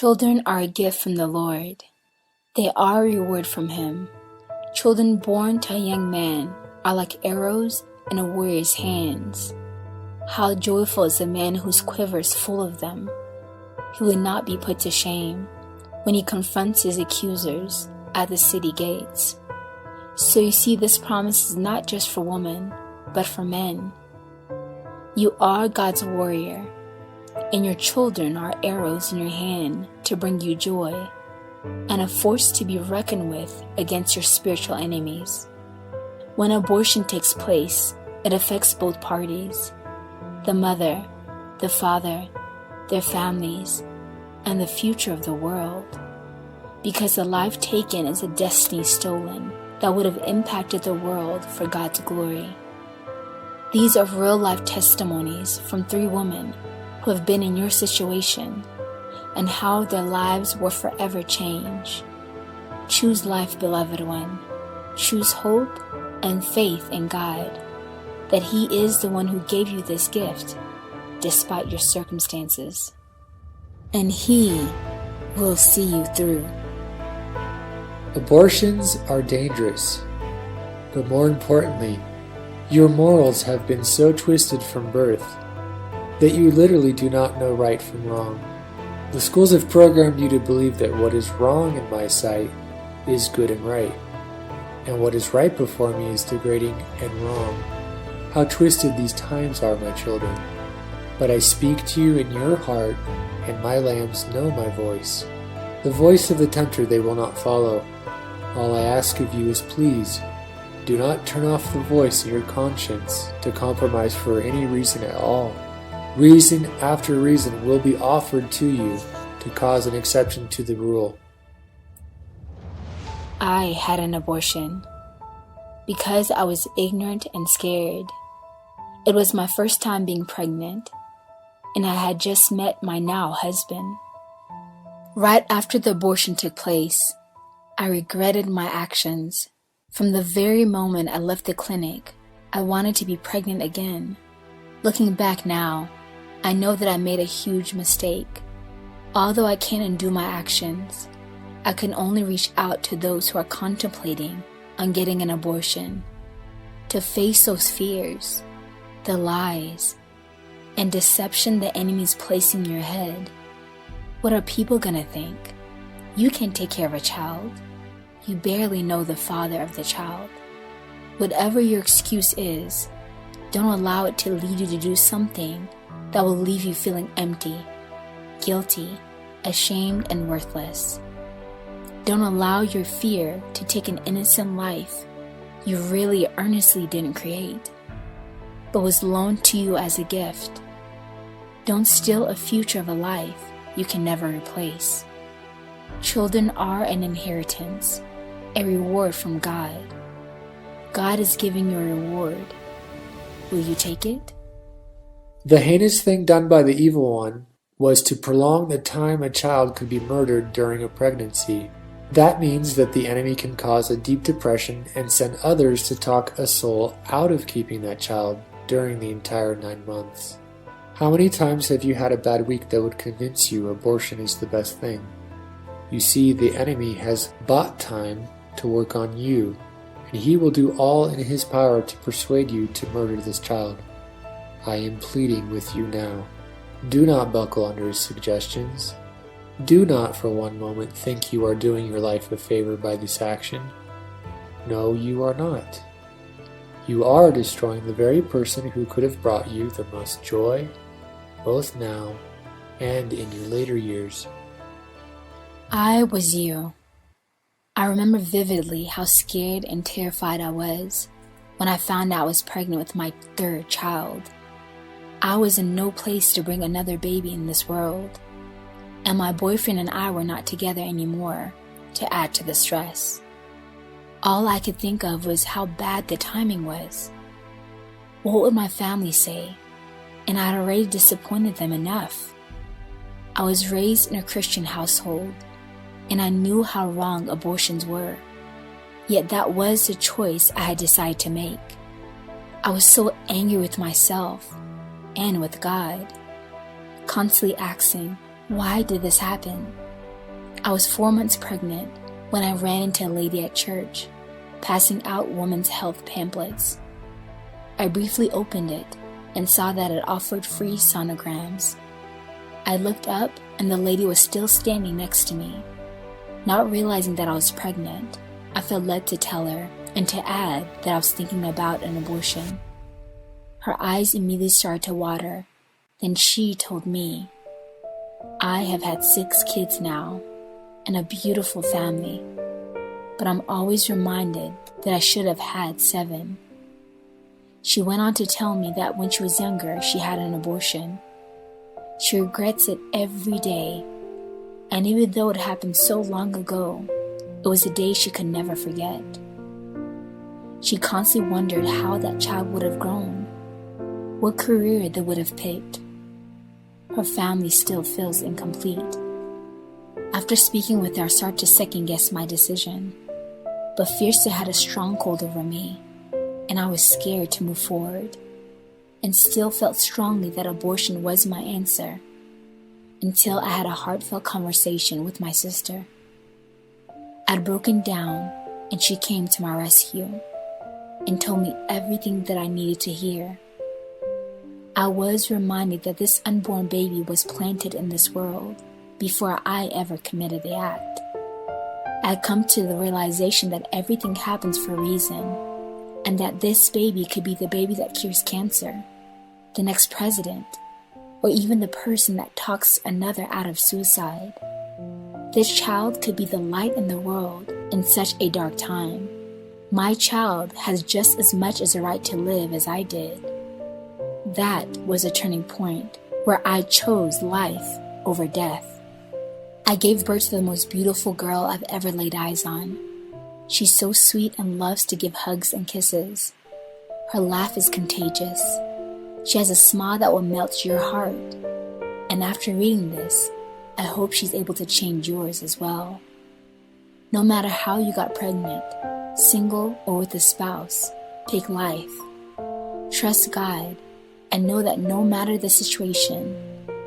Children are a gift from the Lord. They are a reward from Him. Children born to a young man are like arrows in a warrior's hands. How joyful is the man whose quiver is full of them. He will not be put to shame when he confronts his accusers at the city gates. So you see, this promise is not just for women, but for men. You are God's warrior, and your children are arrows in your hand to bring you joy, and a force to be reckoned with against your spiritual enemies. When abortion takes place, it affects both parties, the mother, the father, their families, and the future of the world, because the life taken is a destiny stolen that would have impacted the world for God's glory. These are real-life testimonies from 3 women who have been in your situation and how their lives will forever change. Choose life, beloved one. Choose hope and faith in God, that He is the one who gave you this gift, despite your circumstances. And He will see you through. Abortions are dangerous, but more importantly, your morals have been so twisted from birth that you literally do not know right from wrong. The schools have programmed you to believe that what is wrong in my sight is good and right, and what is right before me is degrading and wrong. How twisted these times are, my children. But I speak to you in your heart, and my lambs know my voice. The voice of the tempter they will not follow. All I ask of you is please, do not turn off the voice of your conscience to compromise for any reason at all. Reason after reason will be offered to you to cause an exception to the rule. I had an abortion because I was ignorant and scared. It was my first time being pregnant, and I had just met my now husband. Right after the abortion took place, I regretted my actions. From the very moment I left the clinic, I wanted to be pregnant again. Looking back now, I know that I made a huge mistake. Although I can't undo my actions, I can only reach out to those who are contemplating on getting an abortion, to face those fears, the lies, and deception the enemy's placing in your head. What are people gonna think? You can't take care of a child. You barely know the father of the child. Whatever your excuse is, don't allow it to lead you to do something that will leave you feeling empty, guilty, ashamed, and worthless. Don't allow your fear to take an innocent life you really earnestly didn't create, but was loaned to you as a gift. Don't steal a future of a life you can never replace. Children are an inheritance, a reward from God. God is giving you a reward. Will you take it? The heinous thing done by the evil one was to prolong the time a child could be murdered during a pregnancy. That means that the enemy can cause a deep depression and send others to talk a soul out of keeping that child during the entire 9 months. How many times have you had a bad week that would convince you abortion is the best thing? You see, the enemy has bought time to work on you, and he will do all in his power to persuade you to murder this child. I am pleading with you now. Do not buckle under his suggestions. Do not for one moment think you are doing your life a favor by this action. No, you are not. You are destroying the very person who could have brought you the most joy, both now and in your later years. I was you. I remember vividly how scared and terrified I was when I found out I was pregnant with my 3rd child. I was in no place to bring another baby in this world, and my boyfriend and I were not together anymore to add to the stress. All I could think of was how bad the timing was. What would my family say? And I had already disappointed them enough. I was raised in a Christian household, and I knew how wrong abortions were. Yet that was the choice I had decided to make. I was so angry with myself and with God, constantly asking, why did this happen? I was 4 months pregnant when I ran into a lady at church, passing out women's health pamphlets. I briefly opened it and saw that it offered free sonograms. I looked up and the lady was still standing next to me. Not realizing that I was pregnant, I felt led to tell her and to add that I was thinking about an abortion. Her eyes immediately started to water. Then she told me, "I have had 6 kids now and a beautiful family, but I'm always reminded that I should have had 7. She went on to tell me that when she was younger, she had an abortion. She regrets it every day, and even though it happened so long ago, it was a day she could never forget. She constantly wondered how that child would have grown, what career they would have picked. Her family still feels incomplete. After speaking with her, I started to second-guess my decision, but fear still had a stronghold over me, and I was scared to move forward, and still felt strongly that abortion was my answer, until I had a heartfelt conversation with my sister. I'd broken down, and she came to my rescue and told me everything that I needed to hear. I was reminded that this unborn baby was planted in this world before I ever committed the act. I had come to the realization that everything happens for a reason, and that this baby could be the baby that cures cancer, the next president, or even the person that talks another out of suicide. This child could be the light in the world in such a dark time. My child has just as much as a right to live as I did. That was a turning point where I chose life over death. I gave birth to the most beautiful girl I've ever laid eyes on. She's so sweet and loves to give hugs and kisses. Her laugh is contagious. She has a smile that will melt your heart. And after reading this, I hope she's able to change yours as well. No matter how you got pregnant, single or with a spouse, pick life. Trust God and know that no matter the situation,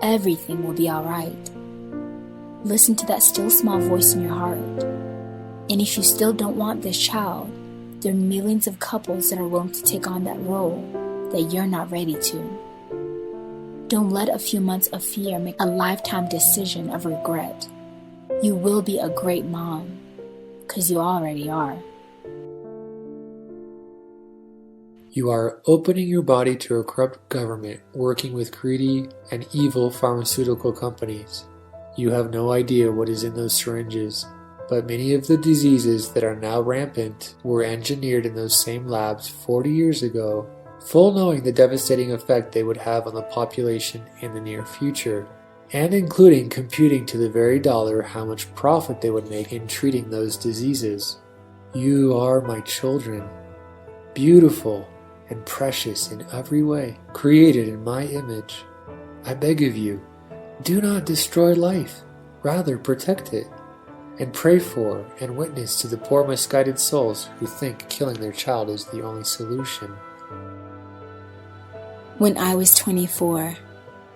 everything will be alright. Listen to that still small voice in your heart. And if you still don't want this child, there are millions of couples that are willing to take on that role that you're not ready to. Don't let a few months of fear make a lifetime decision of regret. You will be a great mom, because you already are. You are opening your body to a corrupt government working with greedy and evil pharmaceutical companies. You have no idea what is in those syringes, but many of the diseases that are now rampant were engineered in those same labs 40 years ago, full knowing the devastating effect they would have on the population in the near future, and including computing to the very dollar how much profit they would make in treating those diseases. You are my children, beautiful and precious in every way, created in my image. I beg of you, do not destroy life, rather protect it, and pray for and witness to the poor misguided souls who think killing their child is the only solution. When I was 24,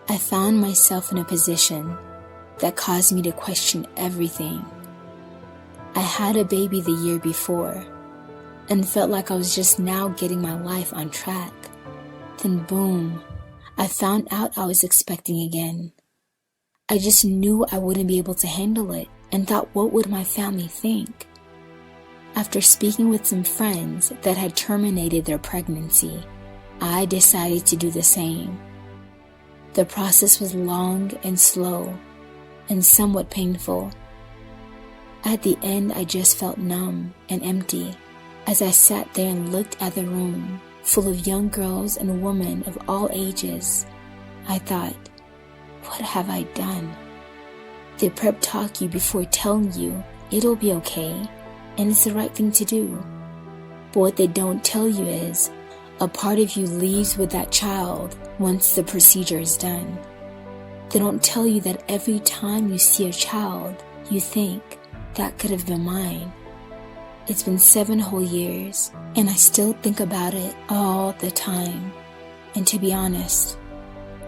I found myself in a position that caused me to question everything. I had a baby the year before and felt like I was just now getting my life on track. Then boom, I found out I was expecting again. I just knew I wouldn't be able to handle it and thought, what would my family think? After speaking with some friends that had terminated their pregnancy, I decided to do the same. The process was long and slow and somewhat painful. At the end, I just felt numb and empty as I sat there and looked at the room full of young girls and women of all ages. I thought, what have I done? They prep talk you before telling you it'll be okay and it's the right thing to do. But what they don't tell you is a part of you leaves with that child once the procedure is done. They don't tell you that every time you see a child, you think, that could have been mine. It's been 7 whole years, and I still think about it all the time. And to be honest,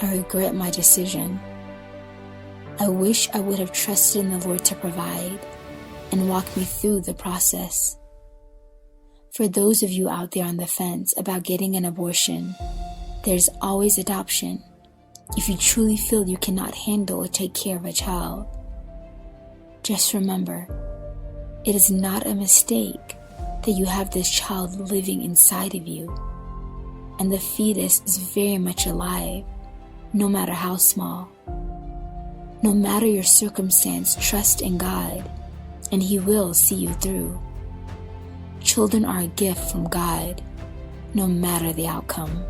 I regret my decision. I wish I would have trusted in the Lord to provide and walk me through the process. For those of you out there on the fence about getting an abortion, there's always adoption if you truly feel you cannot handle or take care of a child. Just remember, it is not a mistake that you have this child living inside of you, and the fetus is very much alive, no matter how small. No matter your circumstance, trust in God, and He will see you through. Children are a gift from God, no matter the outcome.